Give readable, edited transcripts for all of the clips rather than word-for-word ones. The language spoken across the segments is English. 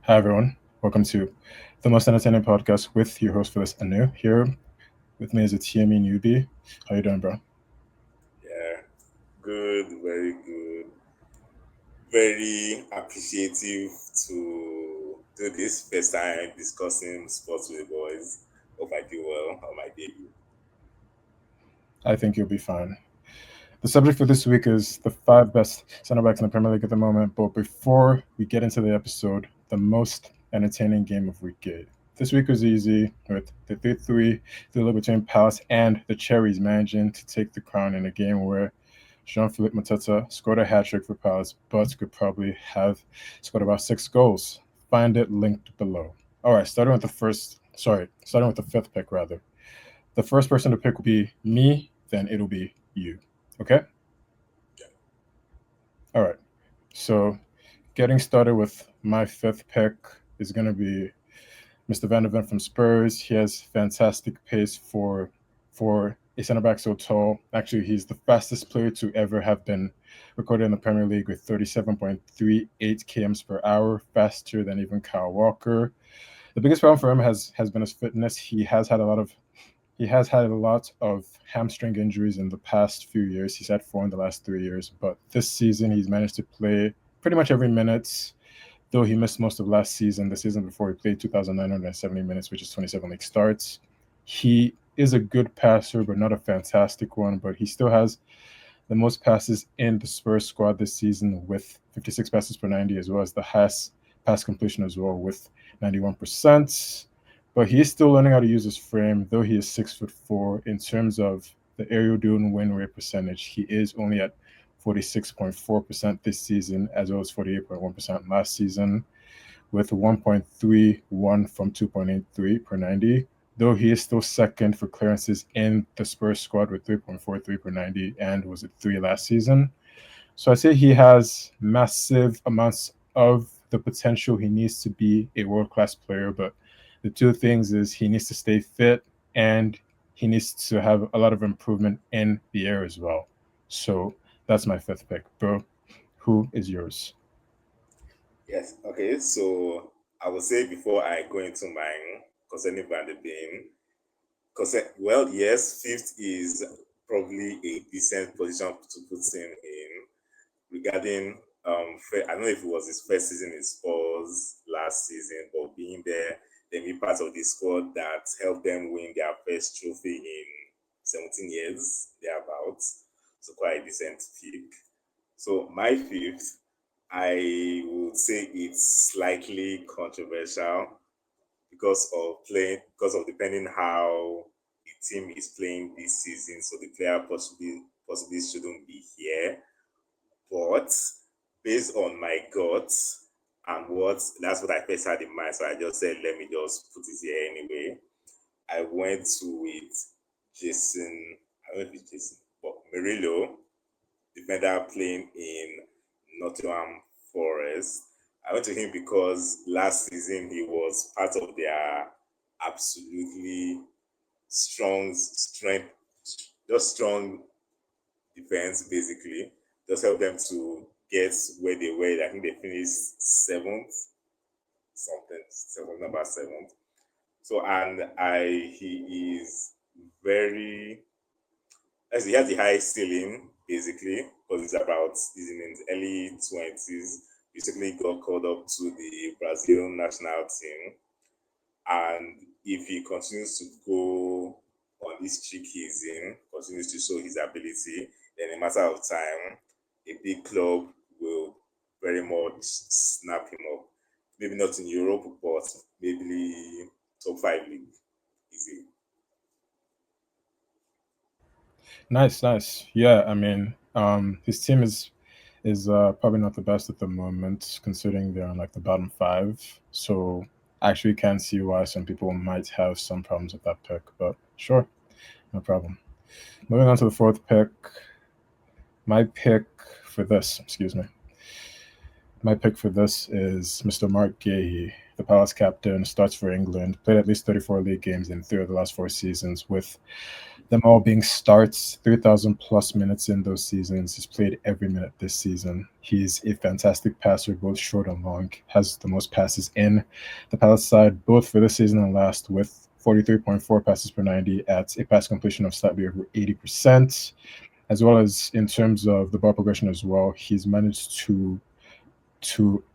Hi, everyone. Welcome to the most entertaining podcast with your host for this, Anu. Here with me is a TME newbie. How you doing, bro? Yeah, good, very good. Very appreciative to do this first time discussing sports with the boys. Hope I do well on my debut. I think you'll be fine. The subject for this week is the five best center backs in the Premier League at the moment. But before we get into the episode, the most entertaining game of week 8. This week was easy with the 3-3 duel between Palace and the Cherries managing to take the crown in a game where Jean-Philippe Mateta scored a hat trick for Palace, but could probably have scored about 6 goals. Find it linked below. All right, starting with the fifth pick rather. The first person to pick will be me, then it'll be you. Okay? All right. So getting started with my fifth pick is going to be Mr. Van de Ven from Spurs. He has fantastic pace for a center back so tall. Actually, he's the fastest player to ever have been recorded in the Premier League with 37.38 kms per hour, faster than even Kyle Walker. The biggest problem for him has been his fitness. He has had a lot of hamstring injuries in the past few years. He's had four in the last 3 years, but this season he's managed to play pretty much every minute. Though he missed most of last season, the season before he played 2,970 minutes, which is 27 league starts. He is a good passer, but not a fantastic one. But he still has the most passes in the Spurs squad this season with 56 passes per 90, as well as the highest pass completion as well with 91%. But he is still learning how to use his frame, though he is 6'4". In terms of the aerial duel and win rate percentage, he is only at 46.4% this season, as well as 48.1% last season, with 1.31 from 2.83 per 90. Though he is still second for clearances in the Spurs squad with 3.43 per 90 and was at 3 last season. So I say he has massive amounts of the potential he needs to be a world class player. But the two things is he needs to stay fit and he needs to have a lot of improvement in the air as well. So that's my fifth pick, bro. Who is yours? Yes, okay, so I will say before I go into mine concerning Van de Beek, well, yes, fifth is probably a decent position to put him in regarding I don't know if it was his first season in Spurs last season, but being there, then be part of the squad that helped them win their first trophy in 17 years, thereabouts. So quite a decent pick. So my fifth, I would say it's slightly controversial because of depending how the team is playing this season. So the player possibly shouldn't be here, but based on my gut and what that's what I first had in mind, so I just said let me just put it here anyway. I went to with Jason, I don't know if it's Jason, but Murillo, defender playing in Nottingham Forest. I went to him because last season he was part of their absolutely strength, just strong defense, basically. Just help them to get where they were. I think they finished seventh, something, number seventh. So, and he is very, as he has the high ceiling, basically, because he's in his early 20s. Basically, got called up to the Brazil national team. And if he continues to go on this streak he's in, continues to show his ability, then in a matter of time, a big club will very much snap him up. Maybe not in Europe, but maybe top five league. Easy. Nice, nice. Yeah, I mean, his team is probably not the best at the moment, considering they're on like the bottom five. So I actually can see why some people might have some problems with that pick. But sure, no problem. Moving on to the fourth pick. My pick for this, excuse me. My pick for this is Mr. Mark Gahey, the Palace captain, starts for England, played at least 34 league games in 3 of the last 4 seasons, with them all being starts, 3,000 plus minutes in those seasons. He's played every minute this season. He's a fantastic passer, both short and long, has the most passes in the Palace side, both for this season and last, with 43.4 passes per 90 at a pass completion of slightly over 80%, as well as in terms of the ball progression as well. He's managed to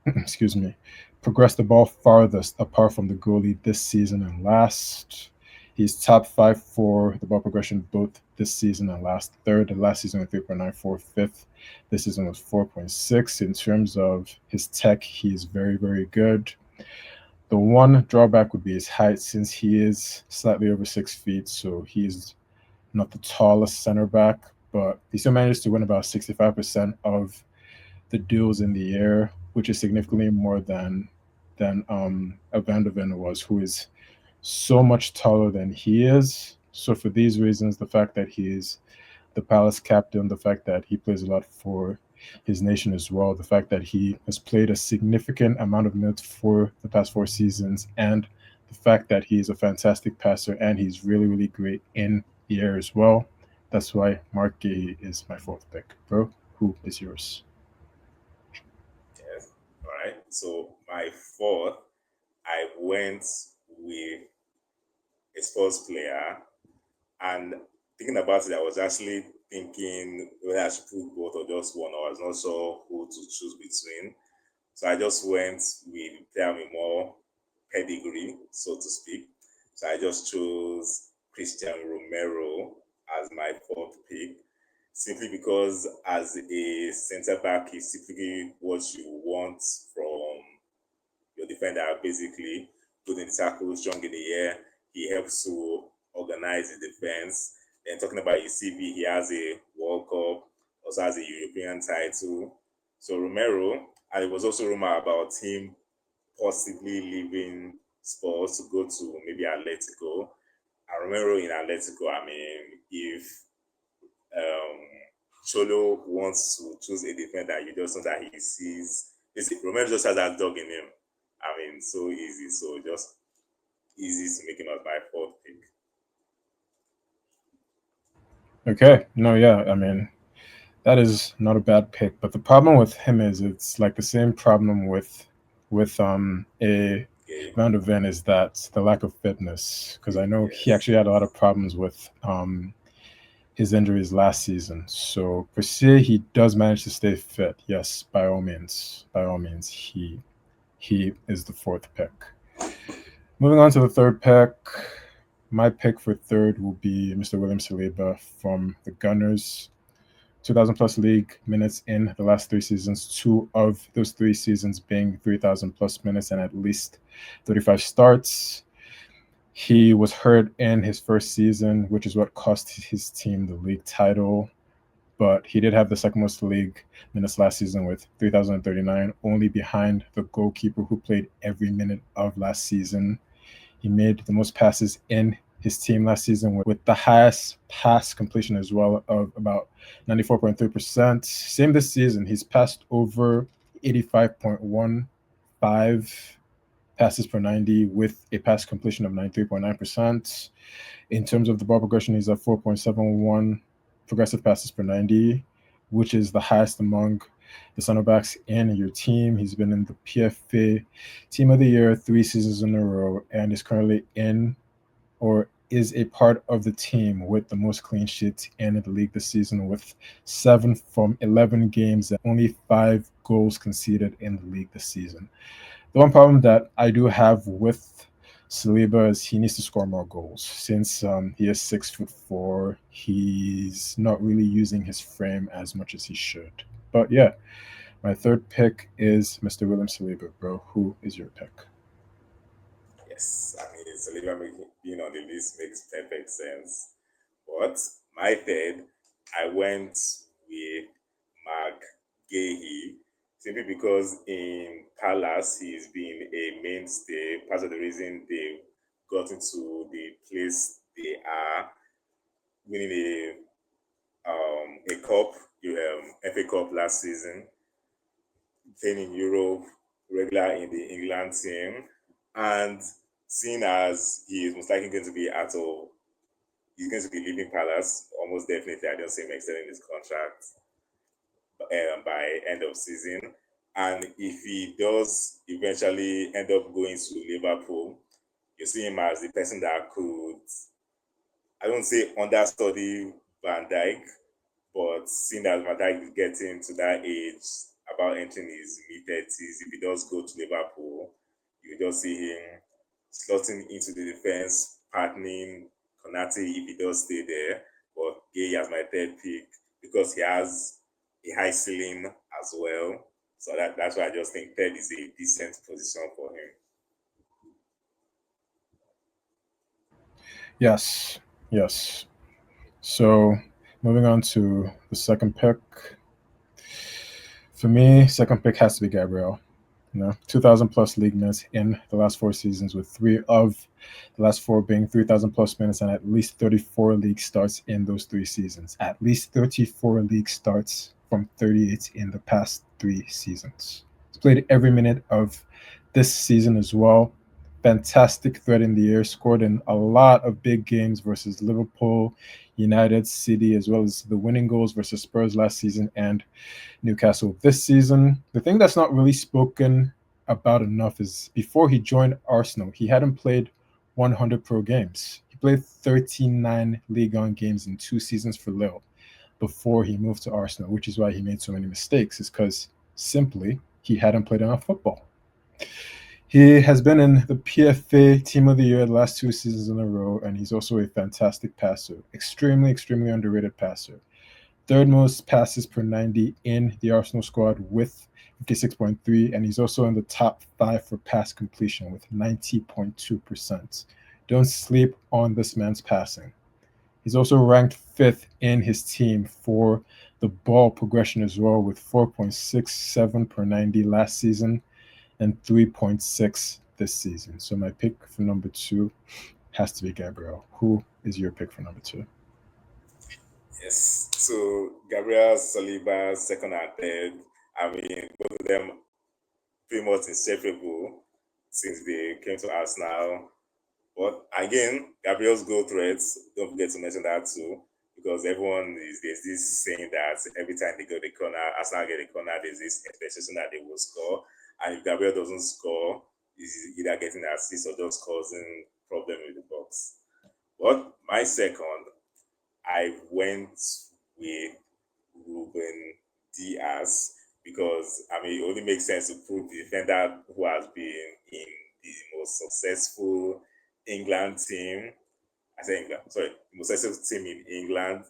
excuse me, progress the ball farthest apart from the goalie this season and last. He's top five for the ball progression both this season and last. Third, last season with 3.94. Fifth, this season was 4.6. In terms of his tech, he's very, very good. The one drawback would be his height, since he is slightly over 6 feet, so he's not the tallest center back, but he still managed to win about 65% of the duels in the air, which is significantly more than a Van de Ven was, who is so much taller than he is. So for these reasons, the fact that he is the Palace captain, the fact that he plays a lot for his nation as well, the fact that he has played a significant amount of minutes for the past 4 seasons, and the fact that he's a fantastic passer and he's really, really great in the air as well. That's why Mark Gay is my fourth pick. Bro, who is yours? Yes. All right. So my fourth, I went with a sports player, and thinking about it, I was actually thinking whether I should put both or just one. I was not sure who to choose between. So I just went with player with more pedigree, so to speak. So I just chose Christian Romero as my fourth pick, simply because as a centre back, he's typically what you want from your defender, basically good in the tackle, strong in the air. He helps to organize the defense. Then talking about his CV, he has a World Cup, also has a European title. So Romero, and it was also rumor about him possibly leaving Spurs to go to maybe Atletico. And Romero in Atletico, I mean, if um, Cholo wants to choose a defender, you just know that he sees. Romero just has that dog in him. I mean, so easy. So just easy to make him as my fourth pick. Okay, no, yeah, I mean, that is not a bad pick, but the problem with him is it's like the same problem with a Okay. Van der Ven, is that the lack of fitness. Because I know he Yes. actually had a lot of problems with his injuries last season. So per se, he does manage to stay fit. Yes, by all means, he is the fourth pick. Moving on to the third pick. My pick for third will be Mr. William Saliba from the Gunners. 2,000 plus league minutes in the last 3 seasons, two of those 3 seasons being 3,000 plus minutes and at least 35 starts. He was hurt in his first season, which is what cost his team the league title. But he did have the second most league minutes last season with 3,039, only behind the goalkeeper who played every minute of last season. He made the most passes in his team last season with the highest pass completion as well of about 94.3%. Same this season. He's passed over 85.15 passes per 90 with a pass completion of 93.9%. In terms of the ball progression, he's at 4.71 progressive passes per 90, which is the highest among the center backs in your team. He's been in the PFA Team of the Year 3 seasons in a row and is currently in or is a part of the team with the most clean sheets in the league this season, with 7 from 11 games and only 5 goals conceded in the league this season. The one problem that I do have with Saliba is he needs to score more goals. Since he is 6'4", he's not really using his frame as much as he should. But yeah, my third pick is Mr. William Saliba, bro. Who is your pick? Yes. I mean, Saliba being on the list makes perfect sense. But my third, I went with Mark Gahey, simply because in Palace he's been a mainstay. Part of the reason they've got into the place they are, winning a cup, FA Cup last season, playing in Europe, regular in the England team, and seeing as he is most likely going to be out of, he's going to be leaving Palace almost definitely. I don't see him extending his contract by end of season. And if he does eventually end up going to Liverpool, you see him as the person that could, I don't say understudy Van Dijk, but seeing that Van Dijk is getting to that age, about entering his mid 30s, if he does go to Liverpool, you just see him slotting into the defense, partnering Konate if he does stay there. But Gay as my third pick because he has a high ceiling as well. So that's why I just think third is a decent position for him. Yes, yes. So moving on to the second pick. For me, second pick has to be Gabriel. 2,000 plus league minutes in the last four seasons, with three of the last four being 3,000 plus minutes and at least 34 league starts in those three seasons. At least 34 league starts from 38 in the past three seasons. He's played every minute of this season as well. Fantastic threat in the air, scored in a lot of big games versus Liverpool, United, City, as well as the winning goals versus Spurs last season and Newcastle this season. The thing that's not really spoken about enough is before he joined Arsenal, he hadn't played 100 pro games. He played 39 League On games in 2 seasons for Lille before he moved to Arsenal, which is why he made so many mistakes, is because simply he hadn't played enough football. He has been in the PFA Team of the Year the last 2 seasons in a row, and he's also a fantastic passer. Extremely, extremely underrated passer. Third most passes per 90 in the Arsenal squad with 56.3, and he's also in the top five for pass completion with 90.2%. Don't sleep on this man's passing. He's also ranked fifth in his team for the ball progression as well, with 4.67 per 90 last season and 3.6 this season. So my pick for number two has to be Gabriel. Who is your pick for number two? Yes. So Gabriel Saliba, second and third. I mean, both of them pretty much inseparable since they came to us now. But again, Gabriel's goal threats, don't forget to mention that too, because everyone is there's this saying that every time they go the corner, Arsenal get the corner, there's this expectation that they will score. And if Gabriel doesn't score, he's either getting an assist or just causing problem with the box. But my second, I went with Ruben Diaz because I mean it only makes sense to put the defender who has been in the most successful England team. I say England, sorry, the most successful team in England,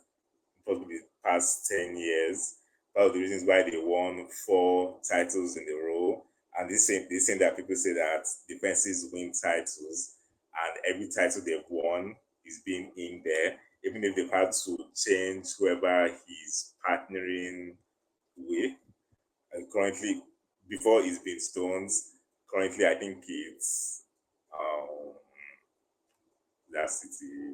probably the past 10 years. One of the reasons why they won 4 titles in a row. And this thing that people say that defenses win titles, and every title they've won is being in there, even if they've had to change whoever he's partnering with. And currently, before it's been Stones, currently I think it's that City.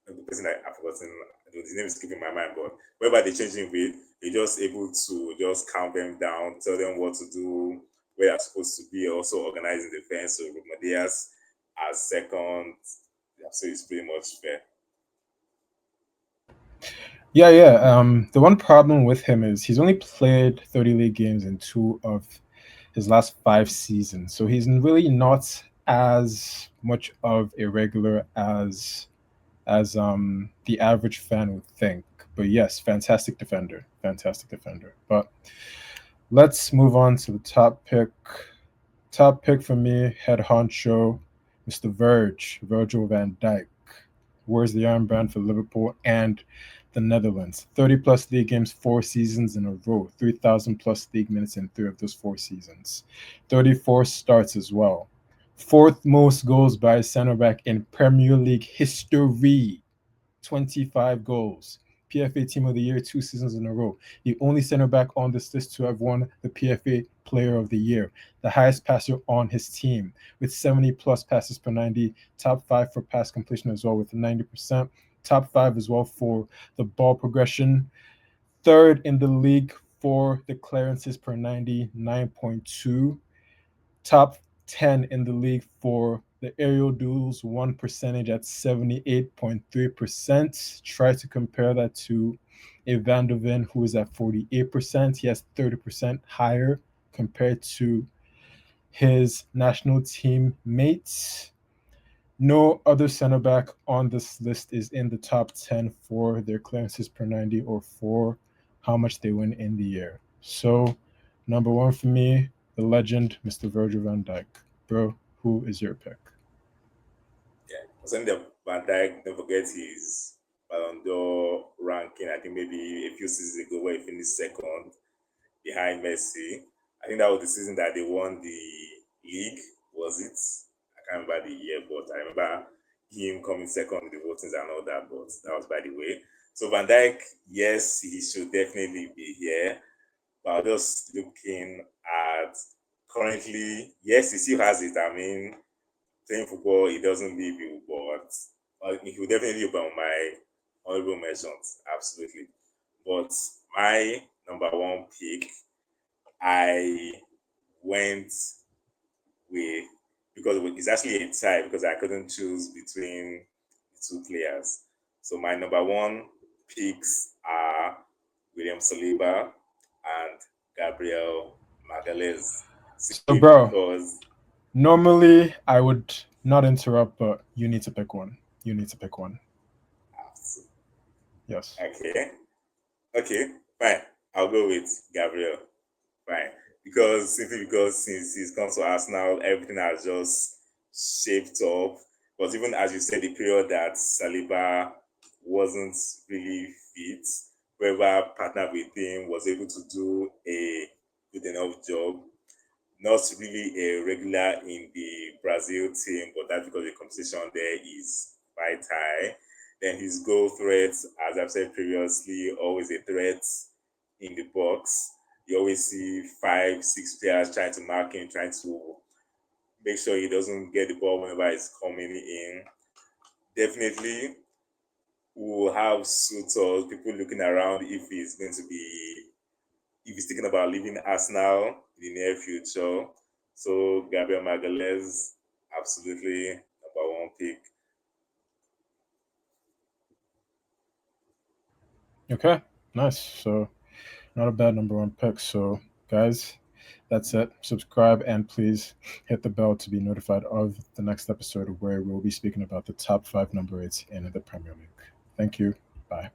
The person I've forgotten, his name is skipping my mind, but wherever they change him with, you're just able to just calm them down, tell them what to do, where they're supposed to be, also organizing defense. So Rumadias as second, so it's pretty much fair. Yeah, yeah. The one problem with him is he's only played 30 league games in two of his last 5 seasons. So he's really not as much of a regular as the average fan would think. But yes, fantastic defender. Fantastic defender. But let's move on to the top pick. Top pick for me, head honcho, Mr. Virgil van Dijk. Wears the armband for Liverpool and the Netherlands. 30 plus league games, 4 seasons in a row. 3,000 plus league minutes in three of those 4 seasons. 34 starts as well. Fourth most goals by a center back in Premier League history. 25 goals. PFA Team of the Year 2 seasons in a row. The only center back on this list to have won the PFA Player of the Year. The highest passer on his team with 70 plus passes per 90. Top five for pass completion as well with 90%. Top five as well for the ball progression. Third in the league for the clearances per 90, 9.2. Top 10 in the league for the aerial duels, one percentage at 78.3%. Try to compare that to a Van de Ven who is at 48%. He has 30% higher compared to his national team mates. No other center back on this list is in the top 10 for their clearances per 90 or for how much they win in the year. So, number one for me, the legend, Mr. Virgil van Dijk. Bro, who is your pick? Yeah. Concerning the Van Dijk, don't forget his Ballon d'Or ranking. I think maybe a few seasons ago where he finished second behind Messi. I think that was the season that they won the league, was it? I can't remember the year, but I remember him coming second in the votings and all that, but that was by the way. So Van Dijk, yes, he should definitely be here. But just looking at currently, yes, he still has it. I mean, playing football, he doesn't leave you, but he will definitely be on my honorable mentions, absolutely. But my number one pick, I went with, because it's actually a tie because I couldn't choose between the two players. So my number one picks are William Saliba and Gabriel Magalhaes, So, simply bro, because normally I would not interrupt, but you need to pick one. You need to pick one. Yes. okay, okay, fine. I'll go with Gabriel. Fine. Because simply because since he's come to Arsenal, everything has just shaped up. But even as you said, the period that Saliba wasn't really fit, whoever partnered with him was able to do a good enough job. Not really a regular in the Brazil team, but that's because the competition there is quite high. Then his goal threat, as I've said previously, always a threat in the box. You always see five, six players trying to mark him, trying to make sure he doesn't get the ball whenever he's coming in. Definitely will have suitors, people looking around if he's going to be, if he's thinking about leaving Arsenal in the near future. So Gabriel Magalhaes, absolutely number one pick. Okay, nice. So, not a bad number one pick. So, guys, that's it. Subscribe and please hit the bell to be notified of the next episode where we'll be speaking about the top five number eights in the Premier League. Thank you. Bye.